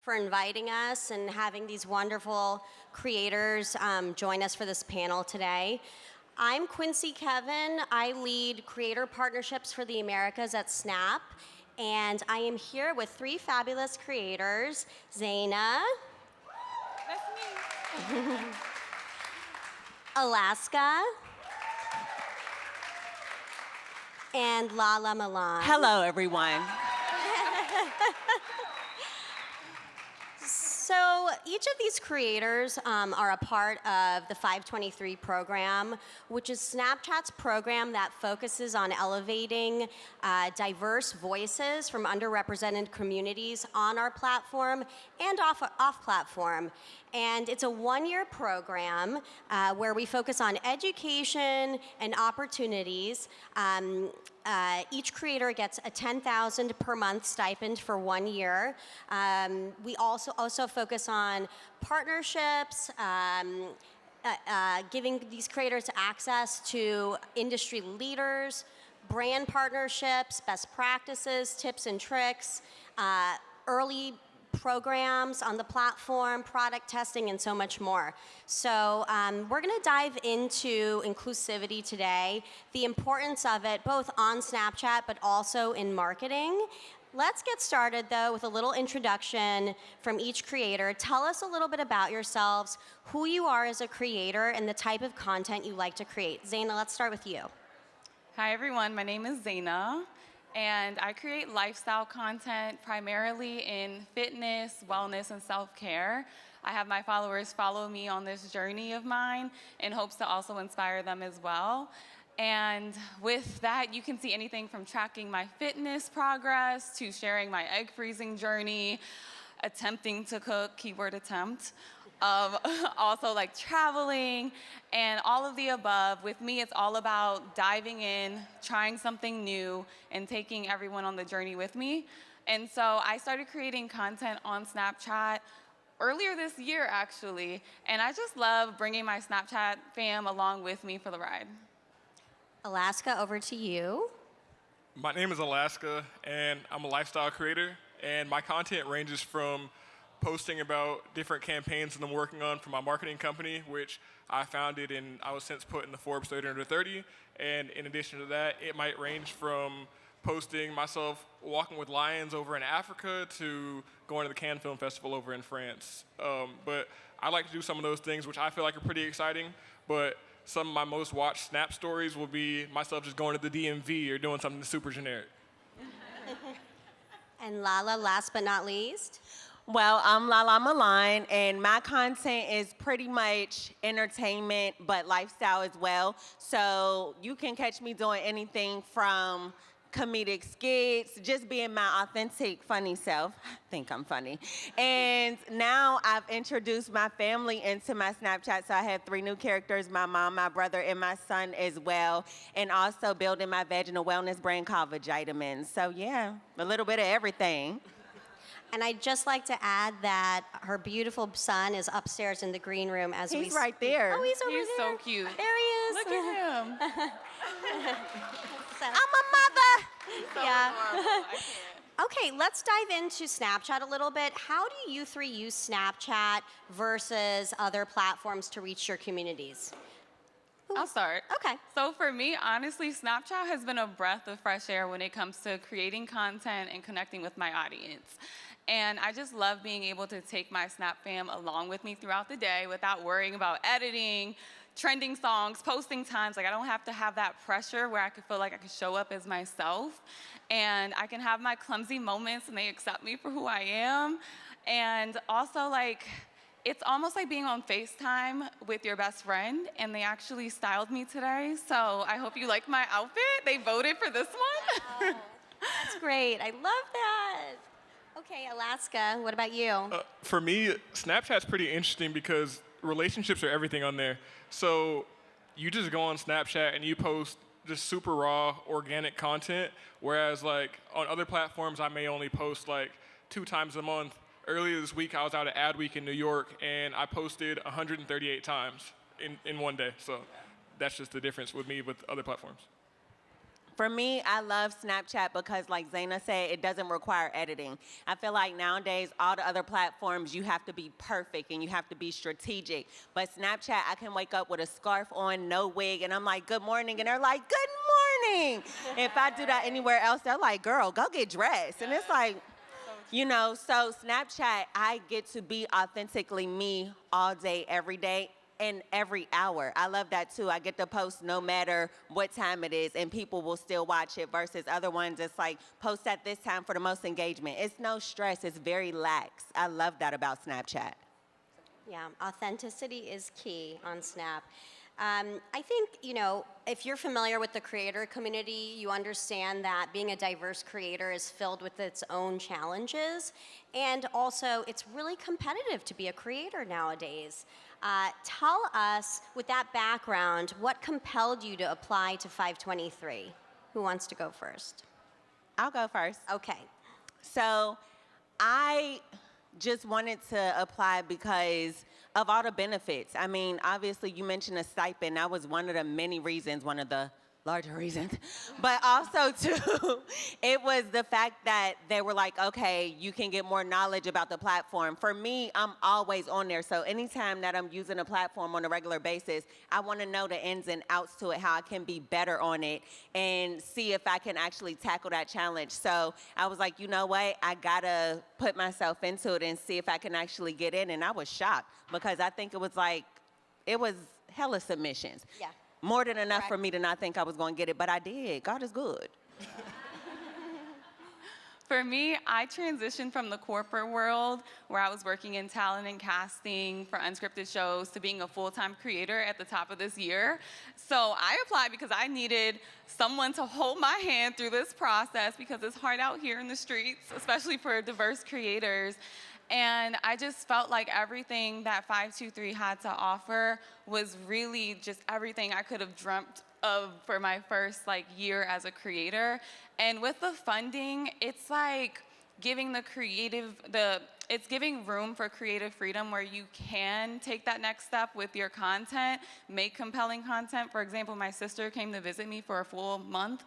for inviting us and having these wonderful creators join us for this panel today. I'm Quincy Kevin. I lead creator partnerships for the Americas at Snap. And I am here with three fabulous creators, Zaina. That's me. Alaska. And Lala Milan. Hello, everyone. So each of these creators are a part of the 523 program, which is Snapchat's program that focuses on elevating diverse voices from underrepresented communities on our platform and off platform. And it's a one-year program where we focus on education and opportunities. Each creator gets a $10,000 per month stipend for 1 year. We also focus on partnerships, giving these creators access to industry leaders, brand partnerships, best practices, tips and tricks, early programs on the platform, product testing, and so much more. So we're going to dive into inclusivity today, the importance of it both on Snapchat but also in marketing. Let's get started, though, with a little introduction from each creator. Tell us a little bit about yourselves, who you are as a creator, and the type of content you like to create. Zaina, let's start with you. Hi, everyone. My name is Zaina, and I create lifestyle content primarily in fitness, wellness, and self-care. I have my followers follow me on this journey of mine in hopes to also inspire them as well. And with that, you can see anything from tracking my fitness progress to sharing my egg freezing journey, attempting to cook, keyword attempt, also like traveling and all of the above. With me, it's all about diving in, trying something new, and taking everyone on the journey with me. And so I started creating content on Snapchat earlier this year, actually, and I just love bringing my Snapchat fam along with me for the ride. Alaska, over to you. My name is Alaska, and I'm a lifestyle creator, and my content ranges from posting about different campaigns that I'm working on for my marketing company, which I founded and I was since put in the Forbes 30 Under 30. And in addition to that, it might range from posting myself walking with lions over in Africa to going to the Cannes Film Festival over in France. But I like to do some of those things, which I feel like are pretty exciting. But some of my most watched Snap stories will be myself just going to the DMV or doing something super generic. And Lala, last but not least. Well, I'm Lala Milan, and my content is pretty much entertainment, but lifestyle as well. So you can catch me doing anything from comedic skits, just being my authentic, funny self. I think I'm funny. And now I've introduced my family into my Snapchat, so I have 3 new characters, my mom, my brother, and my son as well, and also building my vaginal wellness brand called Vagitamins. So yeah, a little bit of everything. And I'd just like to add that her beautiful son is upstairs in the green room as He's right there. Oh, he's over He's there. so cute. There he is. Look at him. I'm a mother. So Yeah. adorable. I can't. Okay, let's dive into Snapchat a little bit. How do you three use Snapchat versus other platforms to reach your communities? I'll start. Okay. So for me, honestly, Snapchat has been a breath of fresh air when it comes to creating content and connecting with my audience. And I just love being able to take my Snap fam along with me throughout the day without worrying about editing, trending songs, posting times. Like, I don't have to have that pressure where I could feel like I could show up as myself. And I can have my clumsy moments and they accept me for who I am. And also, like, it's almost like being on FaceTime with your best friend, and they actually styled me today. So I hope you like my outfit. They voted for this one. Oh, that's great. I love that. Okay, Alaska, what about you? For me, Snapchat's pretty interesting because relationships are everything on there. So you just go on Snapchat and you post just super raw, organic content, whereas like on other platforms, I may only post like 2 times a month. Earlier this week, I was out at Ad Week in New York, and I posted 138 times in one day. So that's just the difference with me with other platforms. For me, I love Snapchat because, like Zaina said, it doesn't require editing. I feel like nowadays, all the other platforms, you have to be perfect and you have to be strategic. But Snapchat, I can wake up with a scarf on, no wig, and I'm like, good morning. And they're like, good morning. If I do that anywhere else, they're like, girl, go get dressed. And it's like, you know, so Snapchat, I get to be authentically me all day, every day. And every hour. I love that too. I get to post no matter what time it is and people will still watch it versus other ones it's like post at this time for the most engagement. It's no stress. It's very lax. I love that about Snapchat. Yeah, authenticity is key on Snap. I think, you know, if you're familiar with the creator community, you understand that being a diverse creator is filled with its own challenges. And also, it's really competitive to be a creator nowadays. Tell us, with that background, what compelled you to apply to 523? Who wants to go first? I'll go first. Okay. So I just wanted to apply because of all the benefits. I mean, obviously you mentioned a stipend. That was one of the many reasons, one of the larger reasons. But also too, it was the fact that they were like, okay, you can get more knowledge about the platform. For me, I'm always on there. So anytime that I'm using a platform on a regular basis, I want to know the ins and outs to it, how I can be better on it and see if I can actually tackle that challenge. So I was like, you know what? I gotta put myself into it and see if I can actually get in. And I was shocked because I think it was hella submissions. Yeah. More than enough Correct. for me to not think I was going to get it, but I did. God is good. For me, I transitioned from the corporate world where I was working in talent and casting for unscripted shows to being a full-time creator at the top of this year. So I applied because I needed someone to hold my hand through this process because it's hard out here in the streets, especially for diverse creators. And I just felt like everything that 523 had to offer was really just everything I could have dreamt of for my first year as a creator. And with the funding, it's like giving it's giving room for creative freedom where you can take that next step with your content, make compelling content. For example, my sister came to visit me for a full month.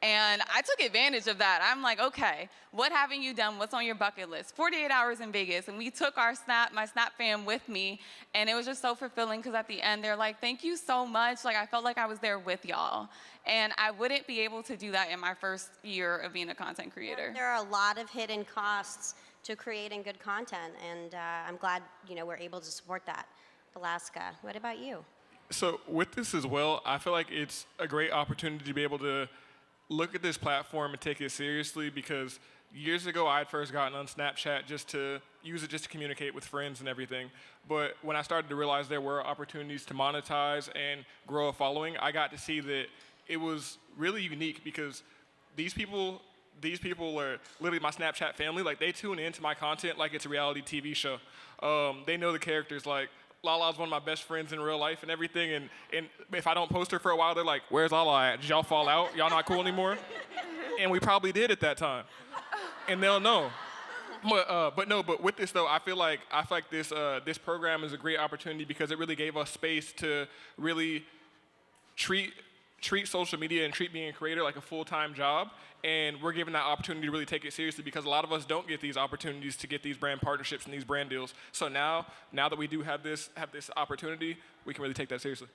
And I took advantage of that. I'm like, okay, what haven't you done? What's on your bucket list? 48 hours in Vegas. And we took my Snap fam with me. And it was just so fulfilling because at the end, they're like, thank you so much. Like, I felt like I was there with y'all. And I wouldn't be able to do that in my first year of being a content creator. There are a lot of hidden costs to creating good content. And I'm glad, you know, we're able to support that. Alaska, what about you? So with this as well, I feel like it's a great opportunity to be able to look at this platform and take it seriously because years ago I had first gotten on Snapchat just to use it just to communicate with friends and everything. But when I started to realize there were opportunities to monetize and grow a following, I got to see that it was really unique because these people are literally my Snapchat family. Like they tune into my content like it's a reality TV show. They know the characters like Lala's one of my best friends in real life and everything, and if I don't post her for a while, they're like, where's Lala at? Did y'all fall out? Y'all not cool anymore? And we probably did at that time. And they'll know. But with this though, I feel like this program is a great opportunity because it really gave us space to really treat social media and treat being a creator like a full-time job. And we're given that opportunity to really take it seriously because a lot of us don't get these opportunities to get these brand partnerships and these brand deals. So now that we do have this opportunity, we can really take that seriously.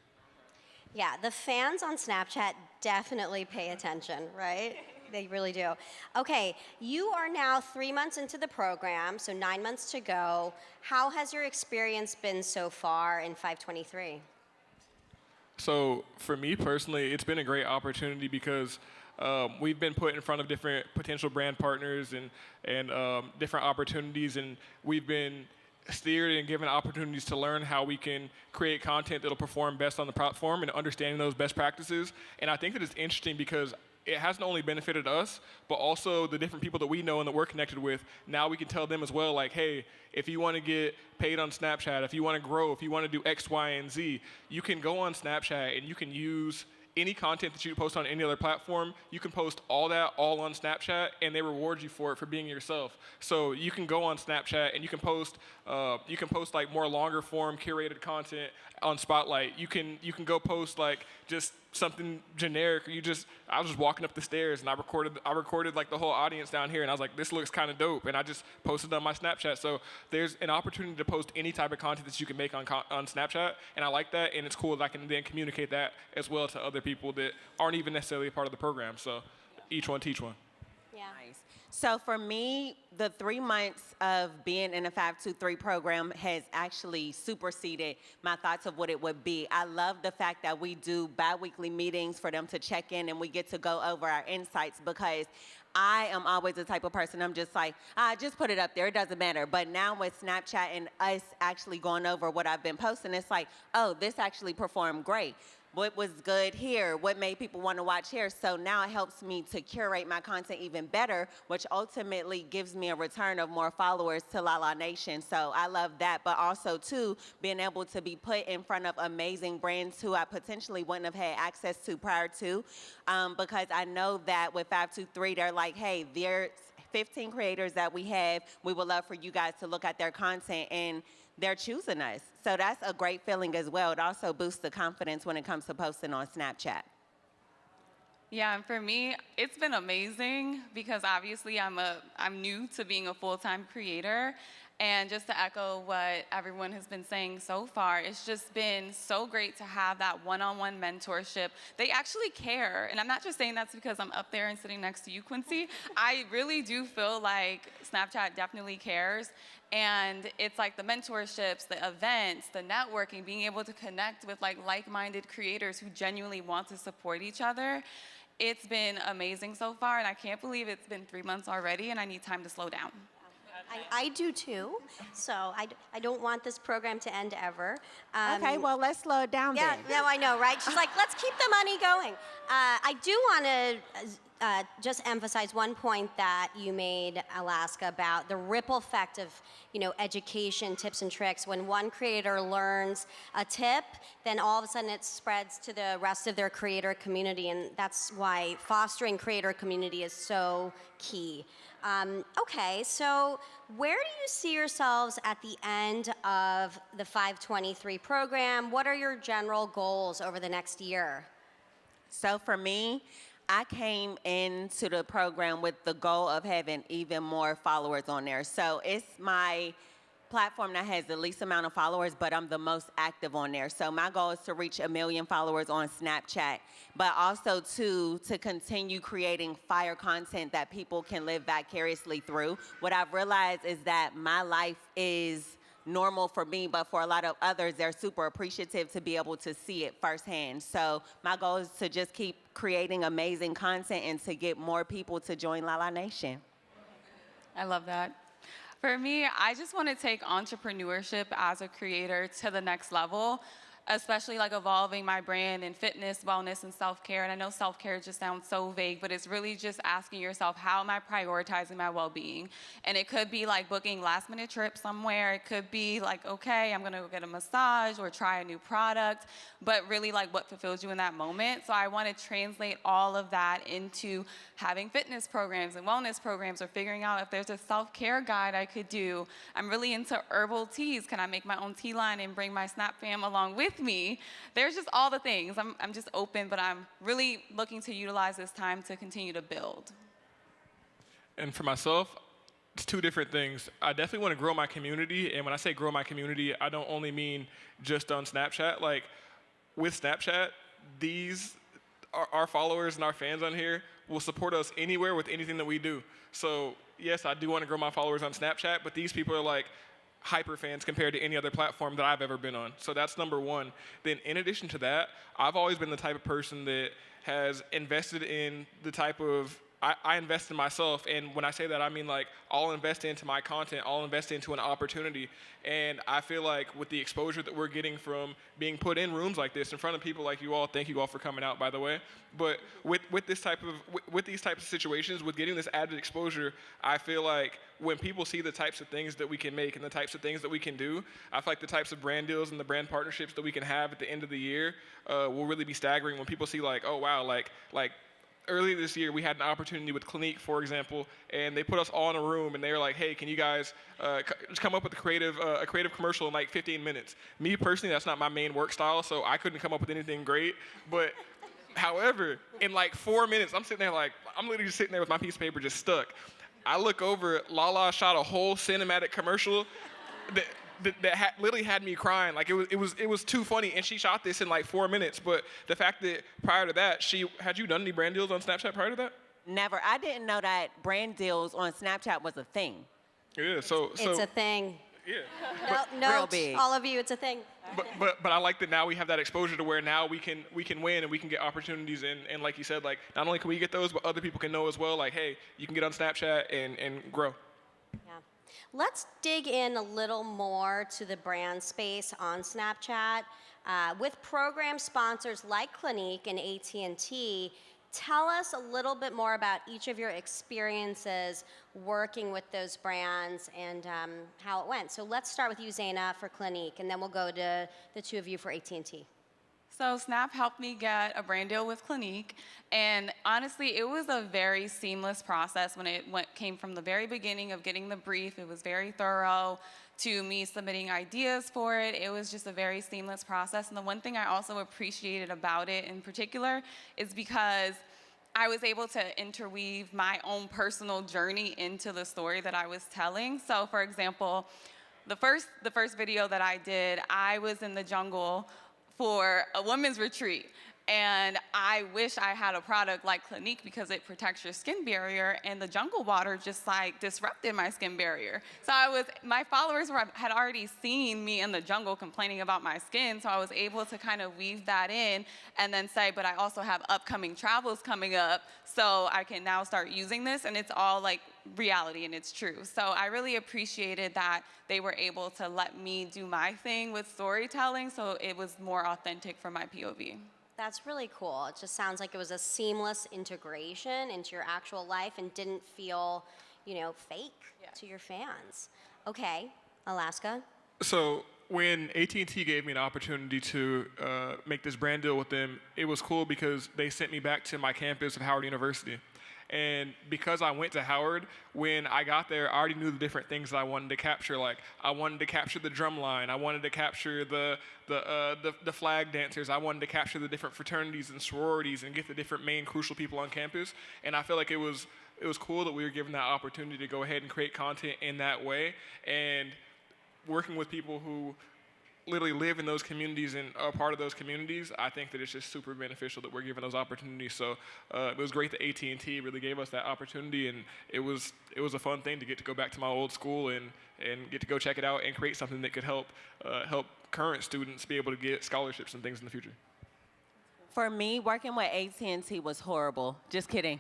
Yeah, the fans on Snapchat definitely pay attention, right? They really do. Okay, you are now 3 months into the program, so 9 months to go. How has your experience been so far in 523? So for me personally, it's been a great opportunity because we've been put in front of different potential brand partners and different opportunities, and we've been steered and given opportunities to learn how we can create content that'll perform best on the platform and understanding those best practices. And I think that it's interesting because it hasn't only benefited us, but also the different people that we know and that we're connected with. Now we can tell them as well, like, hey, if you want to get paid on Snapchat, if you want to grow, if you want to do X, Y, and Z, you can go on Snapchat and you can use any content that you post on any other platform. You can post all on Snapchat, and they reward you for it for being yourself. So you can go on Snapchat and you can post like more longer form curated content on Spotlight. You can go post like just something generic, or I was just walking up the stairs and I recorded like the whole audience down here, and I was like, this looks kind of dope, and I just posted on my Snapchat. So there's an opportunity to post any type of content that you can make on Snapchat, and I like that, and it's cool that I can then communicate that as well to other people that aren't even necessarily a part of the program. So each one teach one. Yeah. Nice. So for me, the 3 months of being in a 523 program has actually superseded my thoughts of what it would be. I love the fact that we do bi-weekly meetings for them to check in, and we get to go over our insights, because I am always the type of person, I'm just like, just put it up there, it doesn't matter. But now with Snapchat and us actually going over what I've been posting, it's like, oh, this actually performed great. What was good here? What made people want to watch here? So now it helps me to curate my content even better, which ultimately gives me a return of more followers to Lala Nation. So I love that. But also, too, being able to be put in front of amazing brands who I potentially wouldn't have had access to prior to, because I know that with 523, they're like, hey, there's 15 creators that we have. We would love for you guys to look at their content, and they're choosing us. So that's a great feeling as well. It also boosts the confidence when it comes to posting on Snapchat. Yeah, and for me, it's been amazing because obviously I'm new to being a full-time creator. And just to echo what everyone has been saying so far, it's just been so great to have that one-on-one mentorship. They actually care, and I'm not just saying that's because I'm up there and sitting next to you, Quincy. I really do feel like Snapchat definitely cares, and it's like the mentorships, the events, the networking, being able to connect with like-minded creators who genuinely want to support each other. It's been amazing so far, and I can't believe it's been 3 months already, and I need time to slow down. I do too, so I don't want this program to end ever. Okay, well, let's slow it down yeah, then. no, I know, right? She's like, let's keep the money going. I do want to just emphasize one point that you made, Alaska, about the ripple effect of, education, tips and tricks. When one creator learns a tip, then all of a sudden it spreads to the rest of their creator community, and that's why fostering creator community is so key. Okay, so where do you see yourselves at the end of the 523 program? What are your general goals over the next year? So for me, I came into the program with the goal of having even more followers on there. So it's my platform that has the least amount of followers, but I'm the most active on there. So my goal is to reach 1 million followers on Snapchat, but also to continue creating fire content that people can live vicariously through. What I've realized is that my life is normal for me, but for a lot of others, they're super appreciative to be able to see it firsthand. So my goal is to just keep creating amazing content and to get more people to join Lala Nation. I love that. For me, I just want to take entrepreneurship as a creator to the next level, especially evolving my brand in fitness, wellness, and self-care. And I know self-care just sounds so vague, but it's really just asking yourself, how am I prioritizing my well-being? And it could be booking last-minute trips somewhere. It could be okay, I'm gonna go get a massage or try a new product, but really what fulfills you in that moment. So I want to translate all of that into having fitness programs and wellness programs, or figuring out if there's a self-care guide I could do. I'm really into herbal teas. Can I make my own tea line and bring my Snap fam along with me? There's just all the things. I'm just open, but I'm really looking to utilize this time to continue to build. And for myself, it's two different things. I definitely want to grow my community, and when I say grow my community, I don't only mean just on Snapchat. With Snapchat, our followers and our fans on here will support us anywhere with anything that we do. So yes, I do want to grow my followers on Snapchat, but these people are hyper fans compared to any other platform that I've ever been on. So that's number one. Then in addition to that, I've always been the type of person that has invested in the type of, I invest in myself, and when I say that, I mean I'll invest into my content, I'll invest into an opportunity, and I feel with the exposure that we're getting from being put in rooms like this in front of people like you all, thank you all for coming out, by the way, but with these types of situations, with getting this added exposure, I feel when people see the types of things that we can make and the types of things that we can do, I feel the types of brand deals and the brand partnerships that we can have at the end of the year will really be staggering when people see oh wow, earlier this year, we had an opportunity with Clinique, for example, and they put us all in a room, and they were like, hey, can you guys just come up with a creative commercial in 15 minutes? Me, personally, that's not my main work style, so I couldn't come up with anything great, but However, in like 4 minutes, I'm sitting there like, I'm literally just sitting there with my piece of paper just stuck. I look over, Lala shot a whole cinematic commercial that literally had me crying. Like it was too funny, and she shot this in like 4 minutes. But the fact that prior to that, had you done any brand deals on Snapchat prior to that? Never. I didn't know that brand deals on Snapchat was a thing. Yeah, so It's a thing. yeah. Real No, big. all of you, it's a thing. But I like that now we have that exposure to where now we can win and we can get opportunities, and like you said, like not only can we get those, but other people can know as well. Like, hey, you can get on Snapchat and grow. Yeah. Let's dig in a little more to the brand space on Snapchat. With program sponsors like Clinique and AT&T, tell us a little bit more about each of your experiences working with those brands and how it went. So let's start with you, Zaina, for Clinique, and then we'll go to the two of you for AT&T. So Snap helped me get a brand deal with Clinique, and honestly, it was a very seamless process when it came from the very beginning of getting the brief. It was very thorough to me submitting ideas for it. It was just a very seamless process, and the one thing I also appreciated about it in particular is because I was able to interweave my own personal journey into the story that I was telling. So for example, the first video that I did, I was in the jungle for a women's retreat. And I wish I had a product like Clinique because it protects your skin barrier, and the jungle water just like disrupted my skin barrier. So my followers had already seen me in the jungle complaining about my skin, so I was able to kind of weave that in and then say, but I also have upcoming travels coming up, so I can now start using this, and it's all like reality and it's true. So I really appreciated that they were able to let me do my thing with storytelling, so it was more authentic for my POV. That's really cool. It just sounds like it was a seamless integration into your actual life and didn't feel, fake to your fans. Okay, Alaska. So when AT&T gave me an opportunity to make this brand deal with them, it was cool because they sent me back to my campus of Howard University. And because I went to Howard, when I got there, I already knew the different things that I wanted to capture. Like, I wanted to capture the drum line. I wanted to capture the flag dancers. I wanted to capture the different fraternities and sororities and get the different main crucial people on campus. And I felt like it was cool that we were given that opportunity to go ahead and create content in that way. And working with people who literally live in those communities and are part of those communities, I think that it's just super beneficial that we're given those opportunities. So it was great that AT&T really gave us that opportunity, and it was a fun thing to get to go back to my old school and get to go check it out and create something that could help current students be able to get scholarships and things in the future. For me, working with AT&T was horrible. Just kidding.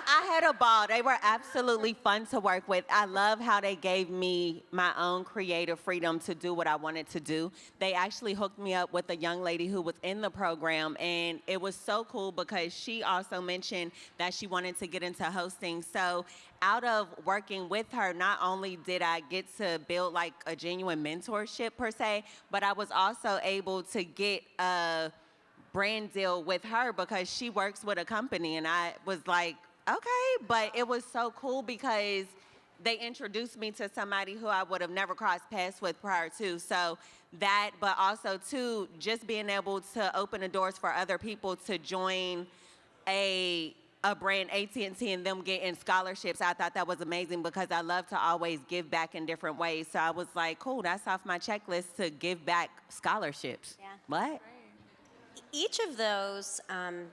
I had a ball. They were absolutely fun to work with. I love how they gave me my own creative freedom to do what I wanted to do. They actually hooked me up with a young lady who was in the program, and it was so cool because she also mentioned that she wanted to get into hosting. So out of working with her, not only did I get to build like a genuine mentorship per se, but I was also able to get a brand deal with her because she works with a company, and I was like, okay, but it was so cool because they introduced me to somebody who I would have never crossed paths with prior to. So that, but also too, just being able to open the doors for other people to join a brand, AT&T, and them getting scholarships. I thought that was amazing because I love to always give back in different ways. So I was like, cool, that's off my checklist to give back scholarships. Yeah. What? Each of those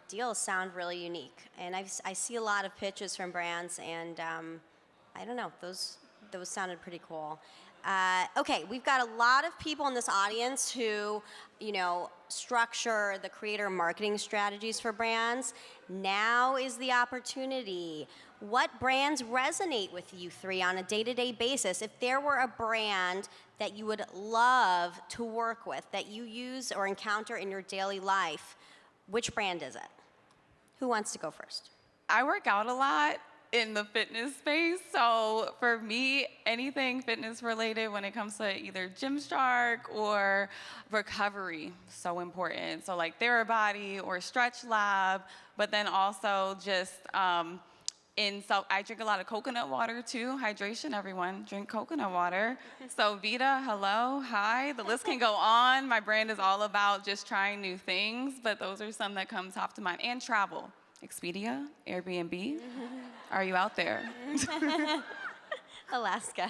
deals sound really unique, and I see a lot of pitches from brands, and I don't know, those sounded pretty cool. Okay, we've got a lot of people in this audience who, structure the creator marketing strategies for brands. Now is the opportunity. What brands resonate with you three on a day-to-day basis? If there were a brand that you would love to work with, that you use or encounter in your daily life, which brand is it? Who wants to go first? I work out a lot in the fitness space, so for me, anything fitness related when it comes to either Gymshark or recovery, so important. So like Therabody or Stretch Lab, but then also just I drink a lot of coconut water too. Hydration, everyone, drink coconut water. So Vita, hello, hi. The list can go on. My brand is all about just trying new things, but those are some that come top to mind. And travel, Expedia, Airbnb. Are you out there? Alaska.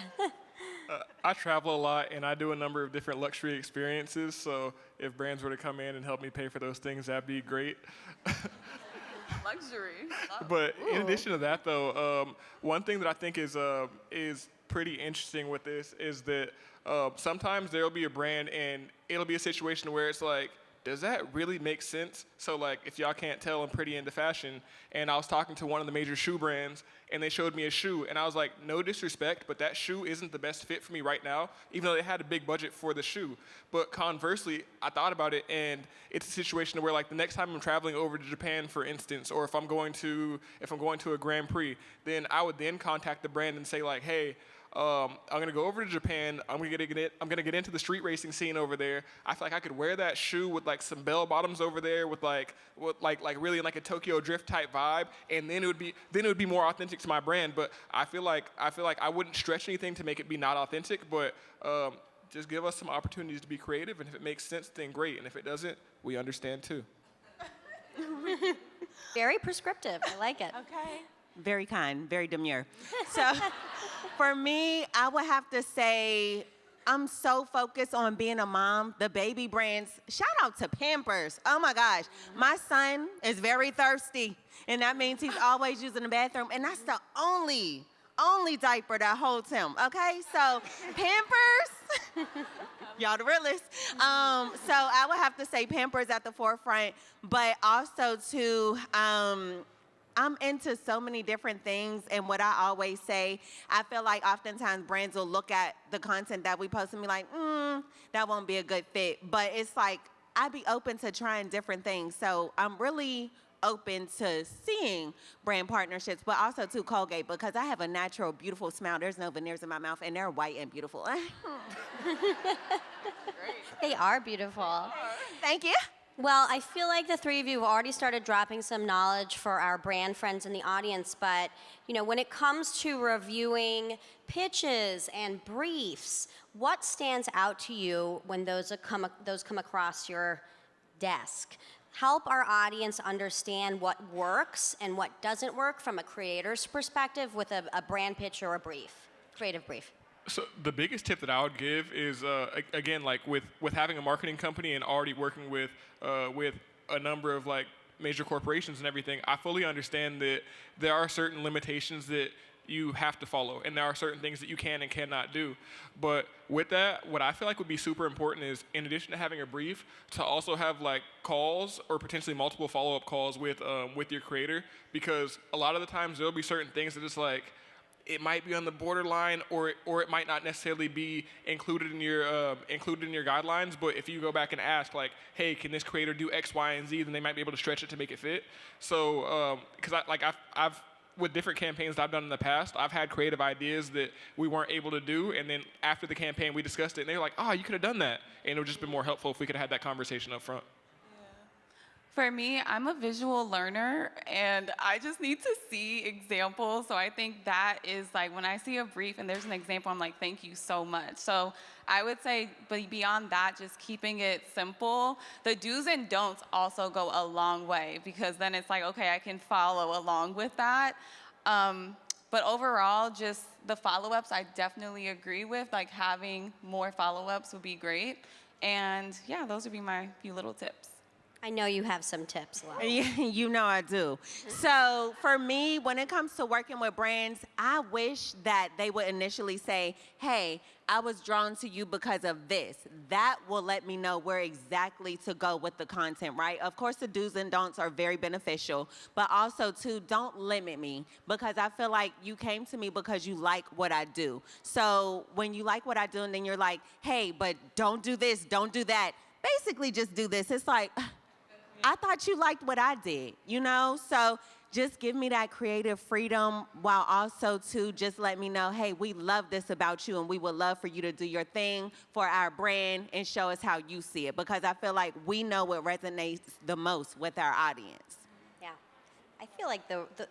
I travel a lot, and I do a number of different luxury experiences. So if brands were to come in and help me pay for those things, that'd be great. Luxury. But in addition to that, though, one thing that I think is pretty interesting with this is that sometimes there'll be a brand and it'll be a situation where it's like, does that really make sense? So like, if y'all can't tell, I'm pretty into fashion, and I was talking to one of the major shoe brands, and they showed me a shoe, and I was like, no disrespect, but that shoe isn't the best fit for me right now, even though they had a big budget for the shoe. But conversely, I thought about it, and it's a situation where like the next time I'm traveling over to Japan, for instance, or if I'm going to a Grand Prix, then I would then contact the brand and say like, hey, I'm gonna go over to Japan. I'm gonna get into the street racing scene over there. I feel like I could wear that shoe with like some bell bottoms over there, with really like a Tokyo Drift type vibe, and then it would be more authentic to my brand. But I feel like I wouldn't stretch anything to make it be not authentic. But just give us some opportunities to be creative, and if it makes sense, then great. And if it doesn't, we understand too. Very prescriptive. I like it. Okay. Very kind, very demure. So for me, I would have to say I'm so focused on being a mom. The baby brands, shout out to Pampers. Oh my gosh. My son is very thirsty, and that means he's always using the bathroom, and that's the only diaper that holds him, okay? So Pampers, y'all the realest. So I would have to say Pampers at the forefront, but also too, I'm into so many different things, and what I always say, I feel like oftentimes brands will look at the content that we post and be like, that won't be a good fit. But it's like, I'd be open to trying different things. So I'm really open to seeing brand partnerships, but also to Colgate, because I have a natural, beautiful smile. There's no veneers in my mouth, and they're white and beautiful. They are beautiful. Thank you. Well, I feel like the three of you have already started dropping some knowledge for our brand friends in the audience, but when it comes to reviewing pitches and briefs, what stands out to you when those come across your desk? Help our audience understand what works and what doesn't work from a creator's perspective with a brand pitch or a creative brief. So the biggest tip that I would give is, again, like with having a marketing company and already working with a number of like major corporations and everything, I fully understand that there are certain limitations that you have to follow, and there are certain things that you can and cannot do. But with that, what I feel like would be super important is, in addition to having a brief, to also have like calls or potentially multiple follow-up calls with your creator, because a lot of the times there'll be certain things that it's like, it might be on the borderline, or it might not necessarily be included in your guidelines. But if you go back and ask, like, hey, can this creator do X, Y, and Z, then they might be able to stretch it to make it fit. So, because I've with different campaigns that I've done in the past, I've had creative ideas that we weren't able to do, and then after the campaign, we discussed it, and they were like, oh, you could have done that, and it would just been more helpful if we could have had that conversation up front. For me, I'm a visual learner, and I just need to see examples. So I think that is like, when I see a brief and there's an example, I'm like, thank you so much. So I would say, but beyond that, just keeping it simple. The do's and don'ts also go a long way, because then it's like, okay, I can follow along with that. But overall, just the follow-ups, I definitely agree with. Like, having more follow-ups would be great. And yeah, those would be my few little tips. I know you have some tips, Lau. You know I do. So for me, when it comes to working with brands, I wish that they would initially say, hey, I was drawn to you because of this. That will let me know where exactly to go with the content, right? Of course, the do's and don'ts are very beneficial, but also, too, don't limit me, because I feel like you came to me because you like what I do. So when you like what I do and then you're like, hey, but don't do this, don't do that, basically just do this. It's like, I thought you liked what I did, So just give me that creative freedom, while also, too, just let me know, hey, we love this about you, and we would love for you to do your thing for our brand and show us how you see it, because I feel like we know what resonates the most with our audience. Yeah. I feel like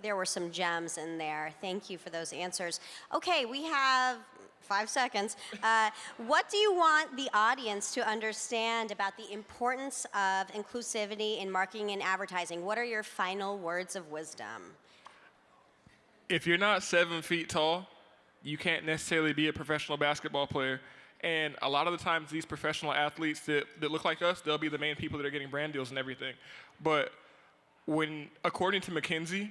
there were some gems in there. Thank you for those answers. Okay, we have 5 seconds. What do you want the audience to understand about the importance of inclusivity in marketing and advertising? What are your final words of wisdom? If you're not 7 feet tall, you can't necessarily be a professional basketball player. And a lot of the times, these professional athletes that look like us, they'll be the main people that are getting brand deals and everything. But according to McKinsey,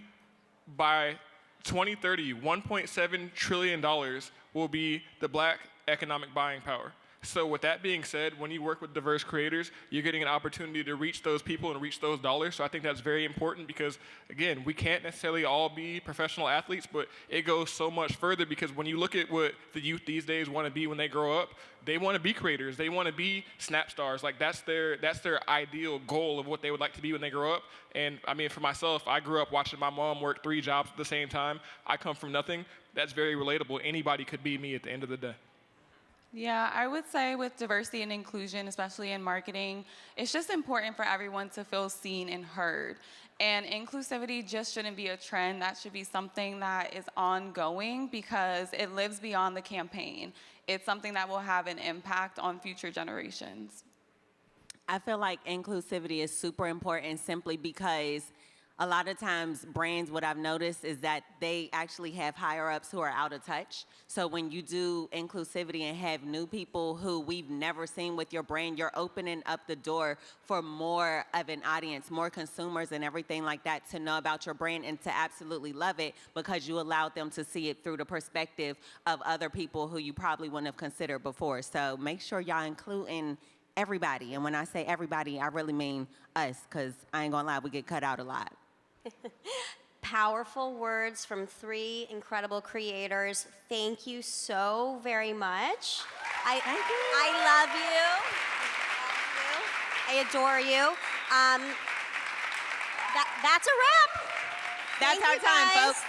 by 2030, $1.7 trillion will be the black economic buying power. So with that being said, when you work with diverse creators, you're getting an opportunity to reach those people and reach those dollars. So I think that's very important because, again, we can't necessarily all be professional athletes, but it goes so much further because when you look at what the youth these days want to be when they grow up, they want to be creators. They want to be snap stars. Like that's their ideal goal of what they would like to be when they grow up. And I mean, for myself, I grew up watching my mom work 3 jobs at the same time. I come from nothing. That's very relatable. Anybody could be me at the end of the day. Yeah, I would say with diversity and inclusion, especially in marketing, it's just important for everyone to feel seen and heard. And inclusivity just shouldn't be a trend. That should be something that is ongoing because it lives beyond the campaign. It's something that will have an impact on future generations. I feel like inclusivity is super important simply because a lot of times brands, what I've noticed is that they actually have higher ups who are out of touch. So when you do inclusivity and have new people who we've never seen with your brand, you're opening up the door for more of an audience, more consumers and everything like that to know about your brand and to absolutely love it because you allowed them to see it through the perspective of other people who you probably wouldn't have considered before. So make sure y'all including everybody. And when I say everybody, I really mean us because I ain't gonna lie, we get cut out a lot. Powerful words from 3 incredible creators. Thank you so very much. Thank you. I love you. I adore you. That's a wrap. That's Thank our you, time, guys. folks.